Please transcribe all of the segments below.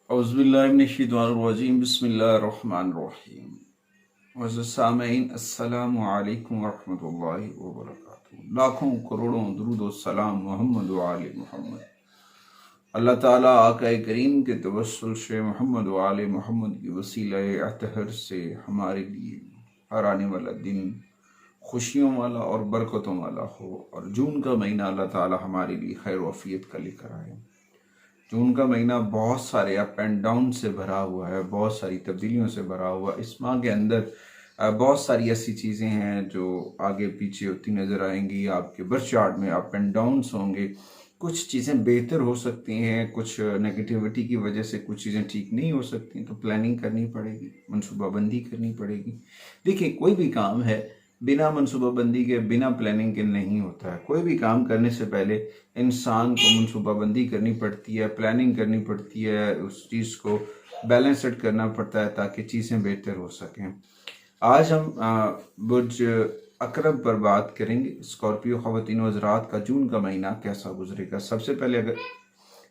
औज़ुबिल्लाहिमिनश्शैतानिर्रजीम बिस्मिल्लाहिर्रहमानिर्रहीम। सामईन अस्सलामु अलैकुम वरहमतुल्लाहि वबरकातुहू। लाखों करोड़ों दुरूद व सलाम मोहम्मद व आले मोहम्मद। अल्लाह ताला आका करीम के तवस्सुल से मोहम्मद व आले मोहम्मद की वसीला अतहर से हमारे लिए हर आने वाला दिन खुशियों वाला और बरकतों वाला हो, और जून का महीना अल्लाह ताला हमारे लिए खैर वफ़ियत का लेकर आए। जून का महीना बहुत सारे अप एंड डाउन से भरा हुआ है, बहुत सारी तब्दीलियों से भरा हुआ है। इस माह के अंदर बहुत सारी ऐसी चीज़ें हैं जो आगे पीछे होती नज़र आएंगी। आपके बर्थ चार्ट में अप एंड डाउन्स होंगे। कुछ चीज़ें बेहतर हो सकती हैं, कुछ नेगेटिविटी की वजह से कुछ चीज़ें ठीक नहीं हो सकती, तो प्लानिंग करनी पड़ेगी, मनसूबाबंदी करनी पड़ेगी। देखिए, कोई भी काम है बिना मनसूबाबंदी के, बिना प्लानिंग के नहीं होता है। कोई भी काम करने से पहले इंसान को मनसूबाबंदी करनी पड़ती है, प्लानिंग करनी पड़ती है, उस चीज़ को बैलेंस्ड करना पड़ता है ताकि चीज़ें बेहतर हो सकें। आज हम बुर्ज अकरब पर बात करेंगे। स्कॉर्पियो ख़वातीन व हज़रात का जून का महीना कैसा गुजरेगा। सबसे पहले, अगर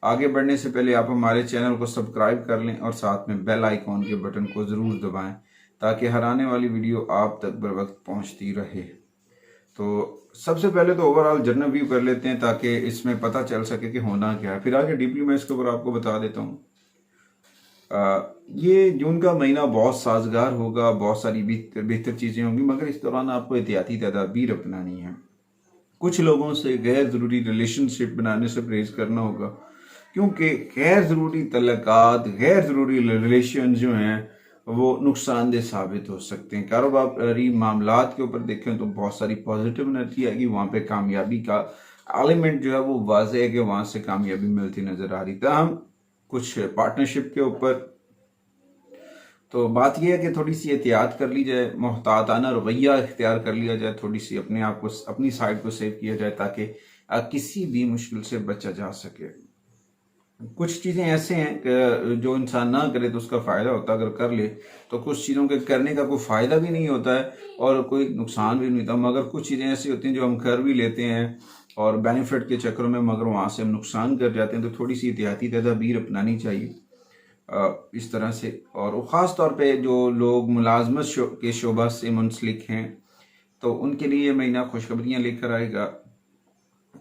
आगे बढ़ने से पहले आप हमारे चैनल को सब्सक्राइब कर लें और साथ में बेल आइकॉन के बटन को ज़रूर दबाएं ताकि हर आने वाली वीडियो आप तक बर वक्त पहुँचती रहे। तो सबसे पहले तो ओवरऑल जनरल व्यू कर लेते हैं ताकि इसमें पता चल सके कि होना क्या है, फिर आगे डीपली मैं इसके ऊपर आपको बता देता हूँ। ये जून का महीना बहुत साजगार होगा, बहुत सारी बेहतर चीज़ें होंगी, मगर इस दौरान आपको एहतियाती तदाबीर अपनानी है। कुछ लोगों से गैर ज़रूरी रिलेशनशिप बनाने से परहेज करना होगा, क्योंकि गैर ज़रूरी तल्लुकात, गैर ज़रूरी रिलेशन जो हैं वो नुकसानदेह साबित हो सकते हैं। कारोबारी मामलात के ऊपर देखें तो बहुत सारी पॉजिटिव एनर्जी आएगी, वहाँ पे कामयाबी का एलिमेंट जो है वो वाज़ेह है कि वहाँ से कामयाबी मिलती नज़र आ रही। ताहम कुछ पार्टनरशिप के ऊपर तो बात यह है कि थोड़ी सी एहतियात कर ली जाए, मोहताताना रवैया इख्तियार कर लिया जाए, थोड़ी सी अपने आप को, अपनी साइड को सेव किया जाए ताकि किसी भी मुश्किल से बचा जा सके। कुछ चीज़ें ऐसे हैं कि जो इंसान ना करे तो उसका फ़ायदा होता है, अगर कर ले तो कुछ चीज़ों के करने का कोई फ़ायदा भी नहीं होता है और कोई नुकसान भी नहीं होता। मगर कुछ चीज़ें ऐसी होती हैं जो हम कर भी लेते हैं और बेनिफिट के चक्करों में मगर वहाँ से हम नुकसान कर जाते हैं, तो थोड़ी सी एहतियाती तदाबीर अपनानी चाहिए इस तरह से। और ख़ास तौर पे जो लोग मुलाजमत के शोबा से मुंसलिक हैं तो उनके लिए महीना खुशखबरियाँ लेकर आएगा।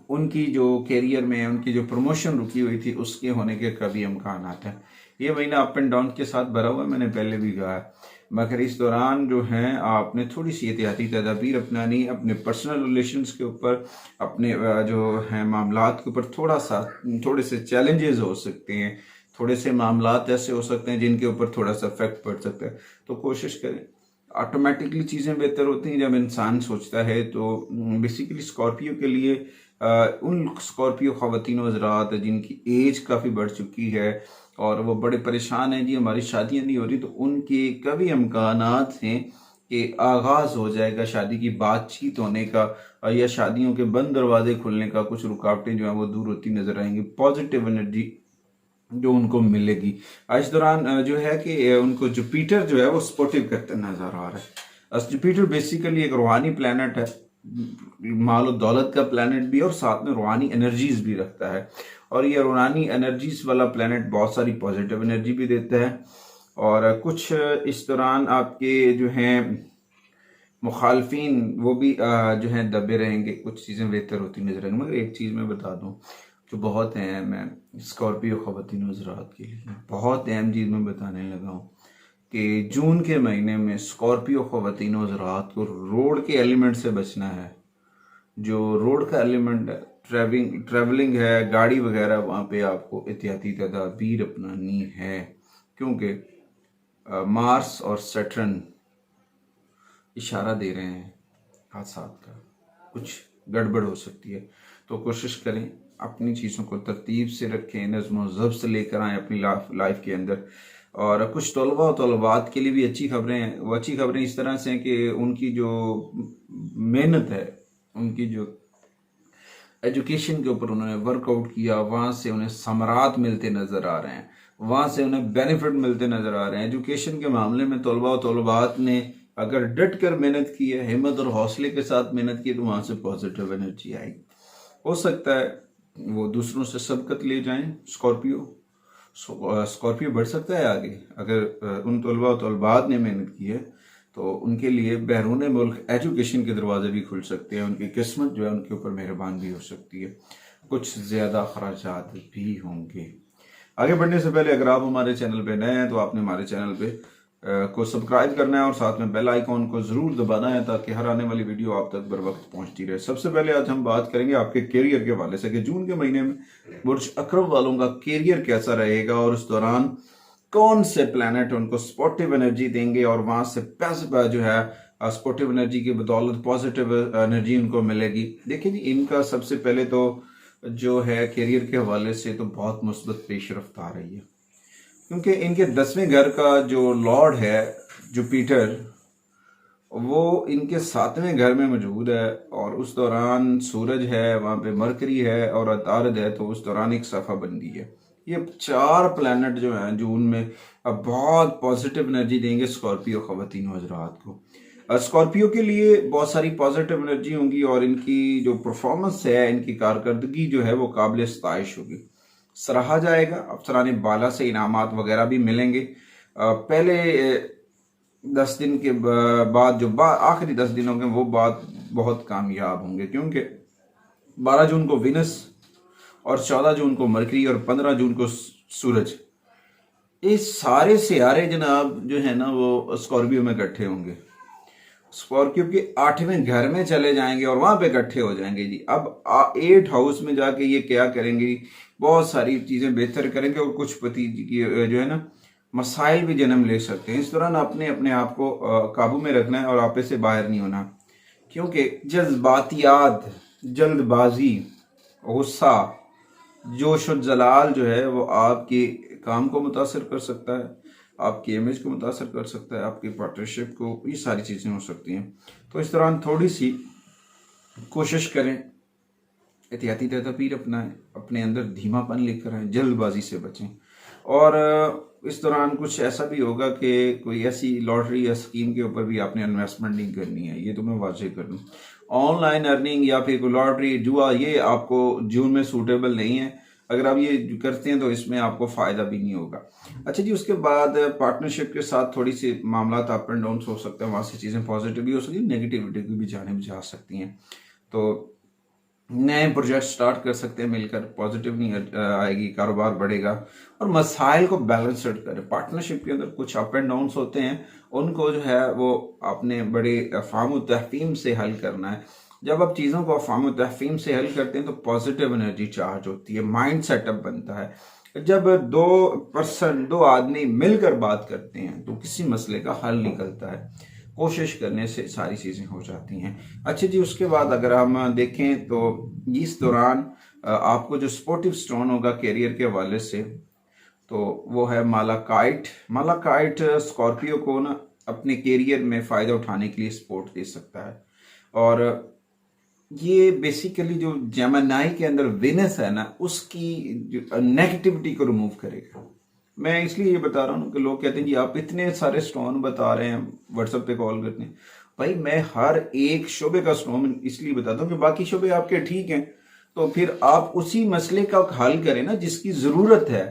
उनकी जो कैरियर में उनकी जो प्रमोशन रुकी हुई थी उसके होने के कभी इम्कान आते हैं। ये महीना अप एंड डाउन के साथ भरा हुआ है, मैंने पहले भी कहा है, मगर इस दौरान जो है आपने थोड़ी सी एहतियाती तदाबीर अपनानी, अपने पर्सनल रिलेशंस के ऊपर, अपने जो है मामलात के ऊपर थोड़े से चैलेंजेस हो सकते हैं, थोड़े से मामलात ऐसे हो सकते हैं जिनके ऊपर थोड़ा सा इफेक्ट पड़ सकता है। तो कोशिश करें, ऑटोमेटिकली चीज़ें बेहतर होती हैं जब इंसान सोचता है। तो बेसिकली स्कॉर्पियो के लिए उन स्कॉर्पियो ख़वातीन व हज़रात जिनकी एज काफ़ी बढ़ चुकी है और वो बड़े परेशान हैं, जी हमारी शादियाँ नहीं हो रही, तो उनके कभी इम्कानात हैं कि आगाज़ हो जाएगा शादी की बातचीत होने का या शादियों के बंद दरवाजे खुलने का। कुछ रुकावटें जो हैं वो दूर होती नज़र आएंगी। पॉजिटिव एनर्जी जो उनको मिलेगी इस दौरान जो है कि उनको जुपिटर जो है वो सपोर्टिव करते नजर आ रहा है। जुपिटर बेसिकली एक रूहानी प्लैनेट है, माल और दौलत का प्लैनेट भी है और साथ में रूहानी एनर्जीज भी रखता है। और ये रूहानी एनर्जीज वाला प्लैनेट बहुत सारी पॉजिटिव एनर्जी भी देता है। और कुछ इस दौरान आपके जो हैं मुखालफिन वो भी जो हैं दबे रहेंगे, कुछ चीज़ें बेहतर होती नजर आएंगी। मगर एक चीज़ मैं बता दूं जो बहुत अहम है स्कॉर्पियो ख़वातीन हज़रात के लिए, बहुत अहम चीज़ मैं बताने लगा हूँ कि जून के महीने में स्कॉर्पियो ख़वातीन हज़रात को रोड के एलिमेंट से बचना है। जो रोड का एलिमेंट है, ट्रैवलिंग है, गाड़ी वगैरह, वहाँ पे आपको एहतियाती तदाबीर अपनानी है, क्योंकि मार्स और सैटर्न इशारा दे रहे हैं हादसात का, कुछ गड़बड़ हो सकती है। तो कोशिश करें अपनी चीज़ों को तरतीब से रखें, नज़्म ज़ब्त से लेकर आएँ अपनी लाइफ के अंदर। और कुछ तलबा और तलबात के लिए भी अच्छी खबरें हैं। वो अच्छी खबरें इस तरह से हैं कि उनकी जो मेहनत है, उनकी जो एजुकेशन के ऊपर उन्होंने वर्कआउट किया, वहाँ से उन्हें समरात मिलते नज़र आ रहे हैं, वहाँ से उन्हें बेनिफिट मिलते नज़र आ रहे हैं। एजुकेशन के मामले में तलबा और तलबात ने अगर डट कर मेहनत की है, हिम्मत और हौसले के साथ मेहनत की, तो वहाँ से पॉजिटिव एनर्जी आएगी। हो सकता है वो दूसरों से सबकत ले जाएं स्कॉर्पियो, स्कॉर्पियो बढ़ सकता है आगे अगर उन तलबा और तलबात ने मेहनत की है, तो उनके लिए बैरून मुल्क एजुकेशन के दरवाजे भी खुल सकते हैं, उनकी किस्मत जो है उनके ऊपर मेहरबान भी हो सकती है, कुछ ज़्यादा खर्चात भी होंगे। आगे बढ़ने से पहले अगर आप हमारे चैनल पे नए हैं तो आपने हमारे चैनल पे को सब्सक्राइब करना है और साथ में बेल आइकॉन को ज़रूर दबाना है ताकि हर आने वाली वीडियो आप तक बर वक्त पहुंचती रहे। सबसे पहले आज हम बात करेंगे आपके कैरियर के हवाले से कि जून के महीने में बुर्ज अकरब वालों का कैरियर कैसा रहेगा और उस दौरान कौन से प्लैनेट उनको स्पोर्टिव एनर्जी देंगे और वहां से पैसा जो है स्पोर्टिव एनर्जी की बदौलत पॉजिटिव एनर्जी उनको मिलेगी। देखिए जी, इनका सबसे पहले तो जो है कैरियर के हवाले से तो बहुत मुस्बत पेश रफ्त आ रही है, क्योंकि इनके 10वें घर का जो लॉर्ड है जुपिटर वो इनके 7वें घर में मौजूद है और उस दौरान सूरज है, वहाँ पे मरकरी है और अतारद है, तो उस दौरान एक सफ़ा बंदी है। ये 4 प्लैनेट जो हैं जून में अब बहुत पॉजिटिव एनर्जी देंगे स्कॉर्पियो ख़वातीन हज़रात को। स्कॉर्पियो के लिए बहुत सारी पॉजिटिव एनर्जी होंगी और इनकी जो परफॉर्मेंस है, इनकी कारकर्दगी जो है वो काबिल सताइश होगी, सराहा जाएगा। अफसरान बाला से इनामात वगैरह भी मिलेंगे। पहले 10 दिन के बाद जो आखिरी 10 दिन होंगे वो बात बहुत कामयाब होंगे, क्योंकि 12 जून को विनस और 14 जून को मरकरी और 15 जून को सूरज, ये सारे सियारे जनाब जो है ना वो स्कॉर्पियो में इकट्ठे होंगे, स्कॉर्पियो के 8वें घर में चले जाएंगे और वहां पे इकट्ठे हो जाएंगे जी। अब 8 हाउस में जाके ये क्या करेंगे, बहुत सारी चीजें बेहतर करेंगे और कुछ पति जो है ना मसाइल भी जन्म ले सकते हैं। इस दौरान आपने अपने आप को काबू में रखना है और आपे से बाहर नहीं होना, क्योंकि जज्बातियात, जल्दबाजी, गुस्सा, जोश और जलाल जो है वो आपके काम को मुतासर कर सकता है, आपकी इमेज को मुतासर कर सकता है, आपकी पार्टनरशिप को, ये सारी चीज़ें हो सकती हैं। तो इस दौरान थोड़ी सी कोशिश करें, एहतियाती तदबीर अपनाएं, अपने अंदर धीमापन लेकर आएँ, जल्दबाजी से बचें। और इस दौरान कुछ ऐसा भी होगा कि कोई ऐसी लॉटरी या स्कीम के ऊपर भी आपने इन्वेस्टमेंट नहीं करनी है, ये तो मैं वाज़ेह कर दूँ। ऑनलाइन अर्निंग या फिर कोई लॉटरी, जुआ, ये आपको जून में सूटेबल नहीं है। अगर आप ये करते हैं तो इसमें आपको फ़ायदा भी नहीं होगा। अच्छा जी, उसके बाद पार्टनरशिप के साथ थोड़ी सी मामला अप एंड डाउन हो सकते हैं, वहाँ से चीज़ें पॉजिटिव भी हो सकती हैं, नेगेटिविटी की भी जाने जा सकती हैं। तो नए प्रोजेक्ट स्टार्ट कर सकते हैं मिलकर, पॉजिटिव नहीं आएगी, कारोबार बढ़ेगा और मसाइल को बैलेंस्ड करें। पार्टनरशिप के अंदर कुछ अप एंड डाउन होते हैं, उनको जो है वो आपने बड़े अफ़ाम तहफ़ीम से हल करना है। जब आप चीज़ों को अफ़ाम तहफ़ीम से हल करते हैं तो पॉजिटिव एनर्जी चार्ज होती है, माइंड सेटअप बनता है। जब 2 आदमी मिलकर बात करते हैं तो किसी मसले का हल निकलता है, कोशिश करने से सारी चीज़ें हो जाती हैं। अच्छा जी, उसके बाद अगर हम देखें तो इस दौरान आपको जो स्पोर्टिव स्टोन होगा कैरियर के हवाले से तो वो है मालाकाइट। मालाकाइट स्कॉर्पियो को ना अपने कैरियर में फ़ायदा उठाने के लिए सपोर्ट दे सकता है और ये बेसिकली जो जेमिनी के अंदर विनस है ना उसकी नेगेटिविटी को रिमूव करेगा। मैं इसलिए ये बता रहा हूँ कि लोग कहते हैं जी आप इतने सारे स्टोन बता रहे हैं, व्हाट्सएप पे कॉल करते हैं। भाई मैं हर एक शोबे का स्टोन इसलिए बताता हूँ कि बाकी शोबे आपके ठीक हैं, तो फिर आप उसी मसले का हल करें ना जिसकी ज़रूरत है।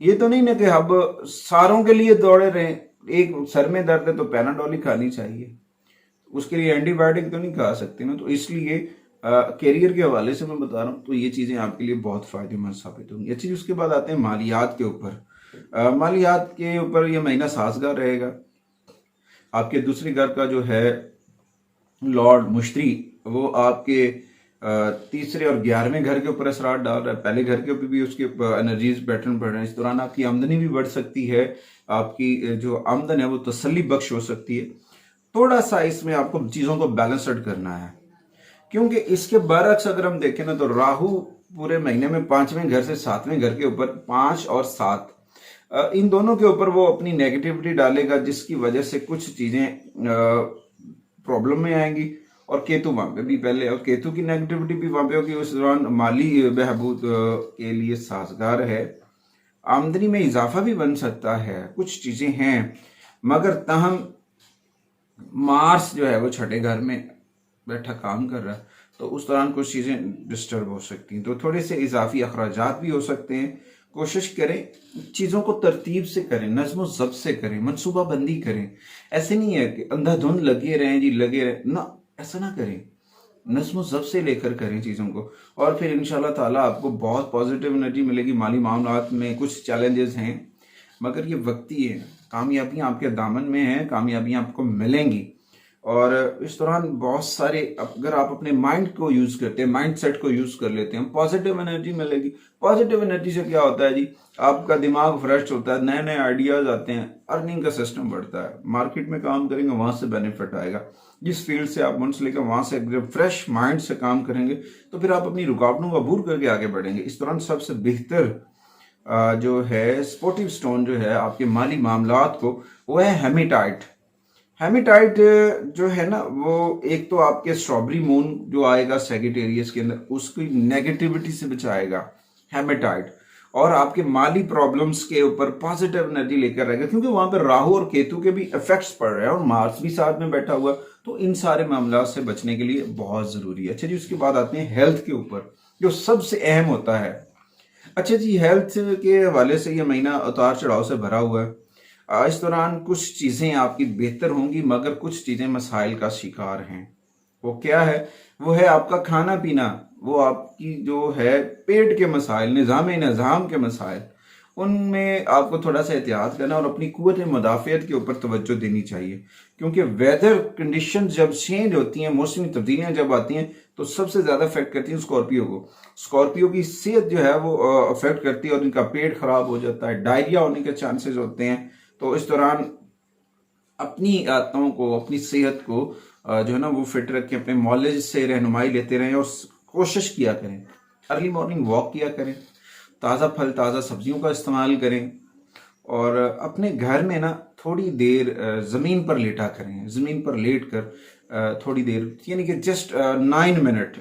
ये तो नहीं ना कि अब सारों के लिए दौड़े रहें, एक सर में दर्द है तो पैनाडोल ही खानी चाहिए, उसके लिए एंटीबायोटिक तो नहीं खा सकते ना। तो इसलिए कैरियर के हवाले से मैं बता रहा हूँ, तो ये चीज़ें आपके लिए बहुत फ़ायदेमंद साबित होंगी। अच्छी, उसके बाद आते हैं मालियात के ऊपर। मालियात के ऊपर ये महीना साजगार रहेगा। आपके दूसरे घर का जो है लॉर्ड मुश्तरी वो आपके तीसरे और 11वें घर के ऊपर असरार डाल रहा है, पहले घर के ऊपर भी उसके एनर्जीज पैटर्न बढ़ रहे हैं। इस दौरान आपकी आमदनी भी बढ़ सकती है, आपकी जो आमदन है वो तसल्ली बख्श हो सकती है। थोड़ा सा इसमें आपको चीज़ों को बैलेंस्ड करना है, क्योंकि इसके बरक्स अगर हम देखें ना तो राहु पूरे महीने में 5वें घर से 7वें घर के ऊपर, 5 और 7 इन दोनों के ऊपर वो अपनी नेगेटिविटी डालेगा, जिसकी वजह से कुछ चीज़ें प्रॉब्लम में आएंगी। और केतु वहाँ पे भी पहले, और केतु की नेगेटिविटी भी वहाँ पे होगी। उस दौरान माली बहबूद के लिए साजगार है, आमदनी में इजाफा भी बन सकता है, कुछ चीज़ें हैं। मगर तहम मार्स जो है वो 6ठे घर में बैठा काम कर रहा है, तो उस दौरान कुछ चीज़ें डिस्टर्ब हो सकती हैं, तो थोड़े से इजाफी अखराजात भी हो सकते हैं। कोशिश करें चीज़ों को तरतीब से करें, नज़्म ज़ब्त से करें, मनसूबा बंदी करें। ऐसे नहीं है कि अंधाधुंध लगे रहें जी, लगे रहें ना, ऐसा ना करें। नज़्म ज़ब्त से लेकर करें चीज़ों को, और फिर इंशाल्लाह ताला आपको बहुत पॉजिटिव एनर्जी मिलेगी। माली मामलात में कुछ चैलेंजेस हैं, मगर ये वक्ती है। कामयाबियाँ आपके दामन में हैं, कामयाबियाँ आपको मिलेंगी। और इस दौरान बहुत सारे, अगर आप अपने माइंड को यूज़ करते हैं, माइंड सेट को यूज़ कर लेते हैं, पॉजिटिव एनर्जी मिलेगी। पॉजिटिव एनर्जी से क्या होता है जी, आपका दिमाग फ्रेश होता है, नए नए आइडियाज़ आते हैं, अर्निंग का सिस्टम बढ़ता है, मार्केट में काम करेंगे वहाँ से बेनिफिट आएगा। जिस फील्ड से आप मुंसलिक हैं वहाँ से जब फ्रेश माइंड से काम करेंगे तो फिर आप अपनी रुकावटों को अबूर करके आगे बढ़ेंगे। इस दौरान सबसे बेहतर जो है स्पोर्टिव स्टोन जो है आपके माली मामलात को, वो है हेमेटाइट। हेमेटाइट जो है ना, वो एक तो आपके स्ट्रॉबेरी मून जो आएगा सेजिटेरियस के अंदर, उसकी नेगेटिविटी से बचाएगा हेमेटाइट, और आपके माली प्रॉब्लम्स के ऊपर पॉजिटिव एनर्जी लेकर रहेगा, क्योंकि वहां पर राहु और केतु के भी इफेक्ट्स पड़ रहे हैं और मार्स भी साथ में बैठा हुआ, तो इन सारे मामला से बचने के लिए बहुत जरूरी है। अच्छा जी, उसके बाद आते हैं हेल्थ के ऊपर, जो सबसे अहम होता है। अच्छा जी, हेल्थ के हवाले से ये महीना उतार चढ़ाव से भरा हुआ है। इस दौरान कुछ चीज़ें आपकी बेहतर होंगी, मगर कुछ चीज़ें मसाइल का शिकार हैं। वो क्या है? वो है आपका खाना पीना, वो आपकी जो है पेट के मसाइल, निज़ाम के मसाइल, उनमें आपको थोड़ा सा एहतियात करना और अपनी कुव्वत मुदाफ़ियत के ऊपर तवज्जो देनी चाहिए। क्योंकि वेदर कंडीशन जब चेंज होती हैं, मौसमी तब्दीलियां जब आती हैं, तो सबसे ज़्यादा अफेक्ट करती हैं स्कॉर्पियो को। स्कॉर्पियो की सेहत जो है वो अफेक्ट करती है और इनका पेट खराब हो जाता है, डायरिया होने के चांसेस होते हैं। तो इस दौरान अपनी आदतों को, अपनी सेहत को जो है ना वो फिट रखें, अपने नॉलेज से रहनुमाई लेते रहें और कोशिश किया करें, अर्ली मॉर्निंग वॉक किया करें, ताज़ा फल ताज़ा सब्जियों का इस्तेमाल करें, और अपने घर में ना थोड़ी देर ज़मीन पर लेटा करें। ज़मीन पर लेट कर थोड़ी देर, यानी कि just 9 minute,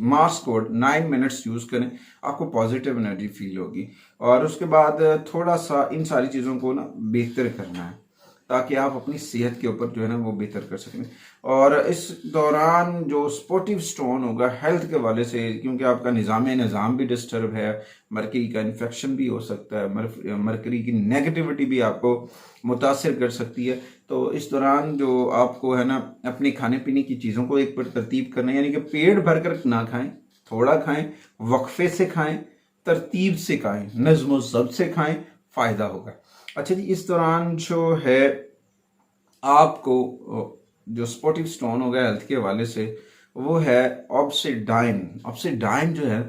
Mars code 9 minutes use करें, आपको पॉजिटिव एनर्जी फील होगी। और उसके बाद थोड़ा सा इन सारी चीज़ों को ना बेहतर करना है, ताकि आप अपनी सेहत के ऊपर जो है ना वो बेहतर कर सकें। और इस दौरान जो स्पोर्टिव स्टोन होगा हेल्थ के वाले से, क्योंकि आपका निज़ाम भी डिस्टर्ब है, मरकरी का इन्फेक्शन भी हो सकता है, मरकरी की नेगेटिविटी भी आपको मुतासर कर सकती है। तो इस दौरान जो आपको है ना अपने खाने पीने की चीज़ों को एक पर तरतीब करना है, यानी कि पेट भर कर ना खाएं, थोड़ा खाएं, वक्फे से खाएं, तरतीब से खाएं, नज़्म ज़ब्त से खाएं, फ़ायदा होगा। अच्छा जी, इस दौरान जो है आपको जो स्पोर्टिव स्टोन होगा हेल्थ के हवाले से, वो है ऑब्सिडाइन। ऑब्सिडाइन जो है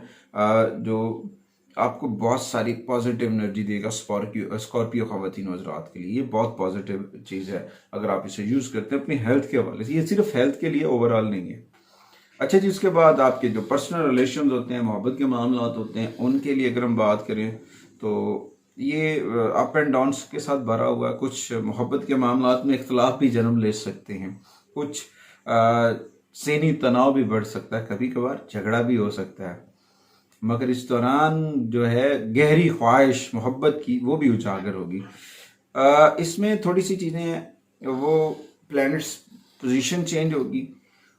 जो आपको बहुत सारी पॉजिटिव एनर्जी देगा स्कॉर्पियो ख़वातीन हज़रात के लिए। ये बहुत पॉजिटिव चीज़ है अगर आप इसे यूज़ करते हैं अपनी हेल्थ के हवाले से। ये सिर्फ हेल्थ के लिए, ओवरऑल नहीं है। अच्छा जी, उसके बाद आपके जो पर्सनल रिलेशन होते हैं, मोहब्बत के मामला होते हैं, उनके लिए अगर हम बात करें तो ये अप एंड डाउन्स के साथ भरा हुआ है। कुछ मोहब्बत के मामलात में इख्तलाफ भी जन्म ले सकते हैं, कुछ ज़हनी तनाव भी बढ़ सकता है, कभी कभार झगड़ा भी हो सकता है, मगर इस दौरान जो है गहरी ख्वाहिश मोहब्बत की वो भी उजागर होगी। इसमें थोड़ी सी चीज़ें, वो प्लैनेट्स पोजीशन चेंज होगी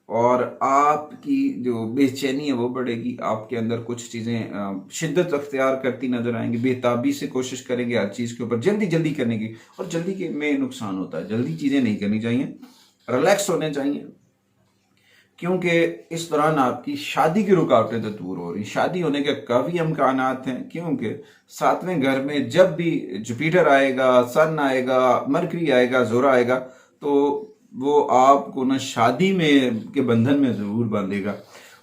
और आपकी जो बेचैनी है वो बढ़ेगी। आपके अंदर कुछ चीज़ें शिद्दत अख्तियार करती नजर आएंगी, बेताबी से कोशिश करेंगे हर चीज़ के ऊपर जल्दी करने की, और जल्दी के में नुकसान होता है। जल्दी चीज़ें नहीं करनी चाहिए, रिलैक्स होने चाहिए, क्योंकि इस दौरान आपकी शादी की रुकावटें तो दूर हो रही। शादी होने के काफ़ी इम्कानात हैं, क्योंकि 7वें घर में जब भी जुपिटर आएगा, सन आएगा, मरकरी आएगा, ज़ोरा आएगा, तो वो आपको ना शादी में के बंधन में ज़रूर बांधेगा।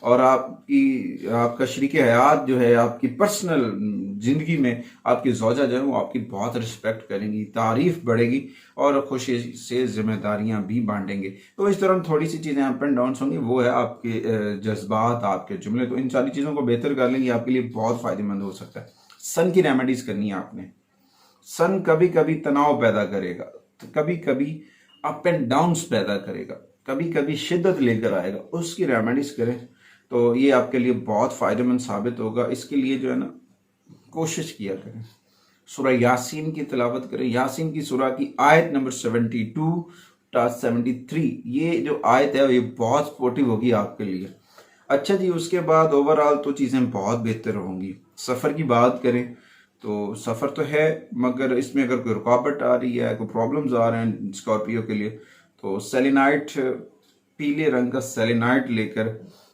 और आपका शरीक हयात जो है, आपकी पर्सनल ज़िंदगी में आपकी ज़ौजा जो है वो आपकी बहुत रिस्पेक्ट करेंगी, तारीफ़ बढ़ेगी और खुशी से जिम्मेदारियां भी बांटेंगे। तो इस दौरान थोड़ी सी चीज़ें अप एंड डाउन होंगी, वो है आपके जज्बात, आपके जुमले। तो इन सारी चीज़ों को बेहतर कर लेंगे, आपके लिए बहुत फ़ायदेमंद हो सकता है। सन की रेमेडीज़ करनी है आपने। सन कभी कभी तनाव पैदा करेगा, तो कभी कभी अप एंड डाउन्स पैदा करेगा, कभी कभी शिद्दत लेकर आएगा, उसकी रेमेडीज़ करें तो ये आपके लिए बहुत फ़ायदेमंद साबित होगा। इसके लिए जो है ना कोशिश किया करें, सूरह यासीन की तिलावत करें। यासीन की सूरह की आयत नंबर 72 टा 73, ये जो आयत है ये बहुत सपोर्टिव होगी आपके लिए। अच्छा जी, उसके बाद ओवरऑल तो चीज़ें बहुत बेहतर होंगी। सफ़र की बात करें تو سفر تو ہے مگر اس میں اگر کوئی رکاوٹ آ رہی ہے، کوئی پرابلمز آ رہے ہیں اسکارپیو کے لیے، تو سیلینائٹ، پیلے رنگ کا سیلینائٹ لے کر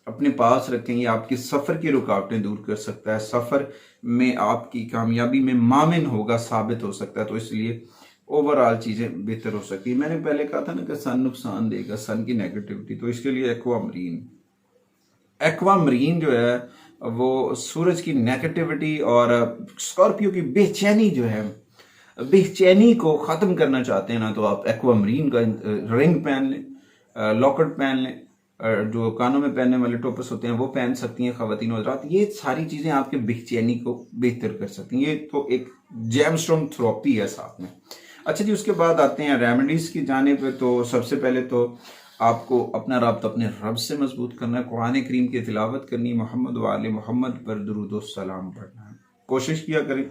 اپنے پاس رکھیں. یہ آپ کے سفر کی رکاوٹیں دور کر سکتا ہے، سفر میں آپ کی کامیابی میں معاون ہوگا، ثابت ہو سکتا ہے. تو اس لیے اوورآل چیزیں بہتر ہو سکتی ہیں. میں نے پہلے کہا تھا نا کہ سن نقصان دے گا، سن کی نیگیٹیوٹی، تو اس کے لیے ایکوا مرین جو ہے وہ سورج کی نیگیٹیوٹی اور اسکارپیو کی بے چینی جو ہے، بے چینی کو ختم کرنا چاہتے ہیں نا، تو آپ ایکوا مرین کا رنگ پہن لیں، لاکٹ پہن لیں، جو کانوں میں پہننے والے ٹوپس ہوتے ہیں وہ پہن سکتی ہیں خواتین و حضرات. یہ ساری چیزیں آپ کے بے چینی کو بہتر کر سکتی ہیں. یہ تو ایک جیم اسٹون تھراپی ہے ساتھ میں. اچھا جی، اس کے بعد آتے ہیں ریمیڈیز کی جانب پہ. تو سب سے پہلے تو آپ کو اپنا رابطہ اپنے رب سے مضبوط کرنا ہے، قرآن کریم کی تلاوت کرنی، محمد و آل محمد پر درود و سلام پڑھنا ہے. کوشش کیا کریں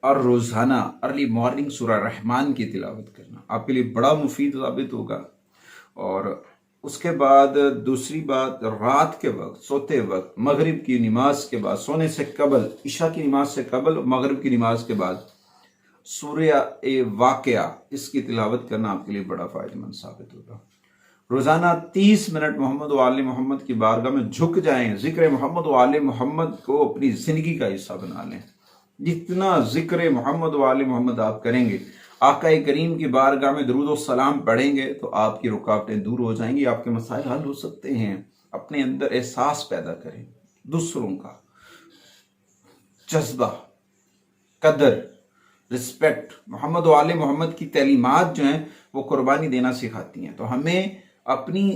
اور روزانہ ارلی مارننگ سورہ رحمان کی تلاوت کرنا آپ کے لیے بڑا مفید ثابت ہوگا. اور اس کے بعد دوسری بات، رات کے وقت سوتے وقت مغرب کی نماز کے بعد، سونے سے قبل، عشاء کی نماز سے قبل، مغرب کی نماز کے بعد سورہ واقعہ اس کی تلاوت کرنا آپ کے لیے بڑا فائدہ مند ثابت ہوگا. روزانہ 30 منٹ محمد و آل محمد کی بارگاہ میں جھک جائیں، ذکر محمد و آل محمد کو اپنی زندگی کا حصہ بنا لیں. جتنا ذکر محمد و آل محمد آپ کریں گے، آقا کریم کی بارگاہ میں درود و سلام پڑھیں گے، تو آپ کی رکاوٹیں دور ہو جائیں گی، آپ کے مسائل حل ہو سکتے ہیں. اپنے اندر احساس پیدا کریں دوسروں کا، جذبہ، قدر، رسپیکٹ. محمد و آل محمد کی تعلیمات جو ہیں وہ قربانی دینا سکھاتی ہیں. تو ہمیں اپنی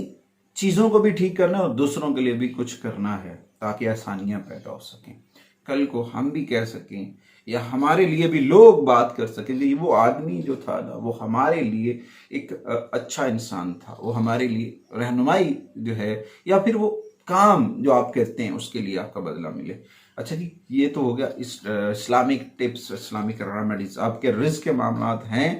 چیزوں کو بھی ٹھیک کرنا ہے اور دوسروں کے لیے بھی کچھ کرنا ہے تاکہ آسانیاں پیدا ہو سکیں. کل کو ہم بھی کہہ سکیں یا ہمارے لیے بھی لوگ بات کر سکیں کہ وہ آدمی جو تھا نا وہ ہمارے لیے ایک اچھا انسان تھا، وہ ہمارے لیے رہنمائی جو ہے، یا پھر وہ کام جو آپ کرتے ہیں اس کے لیے آپ کا بدلہ ملے. اچھا جی، یہ تو ہو گیا اسلامک ٹپس، اسلامک ریمیڈیز. آپ کے رزق کے معاملات ہیں،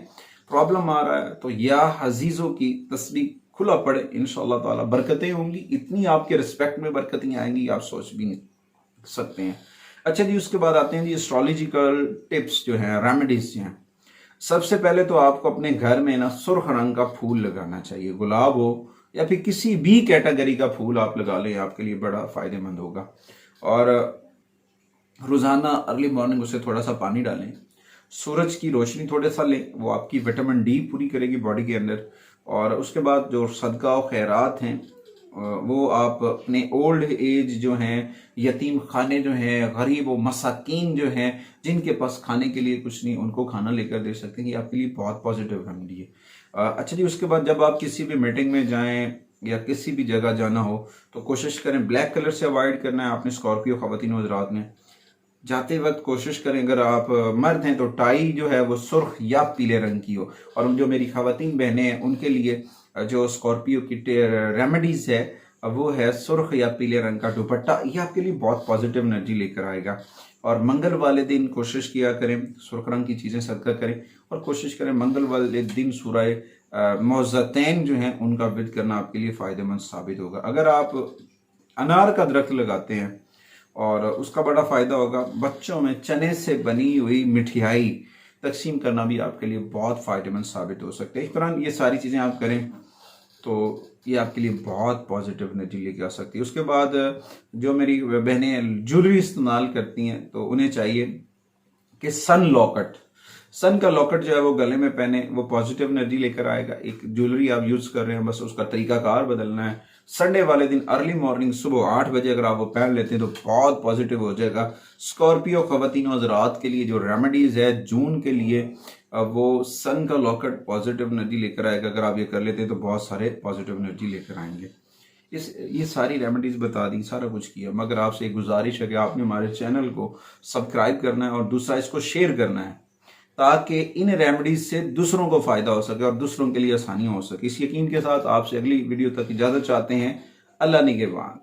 پرابلم آ رہا ہے تو یا عزیزوں کی تسبیح کھلا پڑے، انشاءاللہ تعالی برکتیں ہوں گی. اتنی آپ کے رسپیکٹ میں برکتیں آئیں گی آپ سوچ بھی نہیں سکتے ہیں. اچھا جی، اس کے بعد آتے ہیں جی اسٹرالوجیکل ٹپس جو ہیں، ریمیڈیز جو ہیں. سب سے پہلے تو آپ کو اپنے گھر میں نا سرخ رنگ کا پھول لگانا چاہیے، گلاب ہو یا پھر کسی بھی کیٹیگری کا پھول آپ لگا لیں، آپ کے لیے بڑا فائدہ مند ہوگا. اور روزانہ ارلی مارننگ اسے تھوڑا سا پانی ڈالیں، سورج کی روشنی تھوڑا سا لیں، وہ آپ کی وٹامن ڈی پوری کرے گی باڈی کے اندر. اور اس کے بعد جو صدقہ و خیرات ہیں وہ آپ اپنے اولڈ ایج جو ہیں، یتیم خانے جو ہیں، غریب و مساکین جو ہیں جن کے پاس کھانے کے لیے کچھ نہیں، ان کو کھانا لے کر دے سکتے ہیں. یہ آپ کے لیے بہت پازیٹیو ریمیڈی ہے. اچھا جی، اس کے بعد جب آپ کسی بھی میٹنگ میں جائیں یا کسی بھی جگہ جانا ہو تو کوشش کریں بلیک کلر سے اوائڈ کرنا ہے. آپ نے اسکارپیو خواتین و حضرات میں جاتے وقت کوشش کریں، اگر آپ مرد ہیں تو ٹائی جو ہے وہ سرخ یا پیلے رنگ کی ہو. اور جو میری خواتین بہنیں ہیں ان کے لیے جو اسکارپیو کی ریمیڈیز ہے وہ ہے سرخ یا پیلے رنگ کا دوپٹہ. یہ آپ کے لیے بہت پازیٹیو انرجی لے کر آئے گا. اور منگل والے دن کوشش کیا کریں سرخ رنگ کی چیزیں صدقہ کریں، اور کوشش کریں منگل والے دن سورہ معوذتین جو ہیں ان کا ورد کرنا آپ کے لیے فائدہ مند ثابت ہوگا. اگر آپ انار کا درخت لگاتے ہیں اور اس کا بڑا فائدہ ہوگا. بچوں میں چنے سے بنی ہوئی مٹھائی تقسیم کرنا بھی آپ کے لیے بہت فائدہ مند ثابت ہو سکتے ہیں. اس طرح یہ ساری چیزیں آپ کریں تو یہ آپ کے لیے بہت پازیٹیو انرجی لے کے آ سکتی ہے. اس کے بعد جو میری بہنیں جویلری استعمال کرتی ہیں تو انہیں چاہیے کہ سن کا لاکٹ جو ہے وہ گلے میں پہنے، وہ پازیٹیو انرجی لے کر آئے گا. ایک جویلری آپ یوز کر رہے ہیں، بس اس کا طریقہ کار بدلنا ہے. سنڈے والے دن ارلی مارننگ صبح 8 بجے اگر آپ وہ پہن لیتے ہیں تو بہت پازیٹیو ہو جائے گا. اسکارپیو خواتین و حضرات کے لیے جو ریمیڈیز ہے جون کے لیے، وہ سن کا لاکٹ پازیٹیو انرجی لے کر آئے گا. اگر آپ یہ کر لیتے ہیں تو بہت سارے پازیٹیو انرجی لے کر آئیں گے. یہ ساری ریمیڈیز بتا دی، سارا کچھ کیا، مگر آپ سے ایک گزارش ہے کہ آپ نے ہمارے چینل کو سبسکرائب کرنا ہے اور دوسرا اس کو شیئر کرنا ہے تاکہ ان ریمیڈیز سے دوسروں کو فائدہ ہو سکے اور دوسروں کے لیے آسانیاں ہو سکے. اس یقین کے ساتھ آپ سے اگلی ویڈیو تک اجازت چاہتے ہیں. اللہ نگہبان.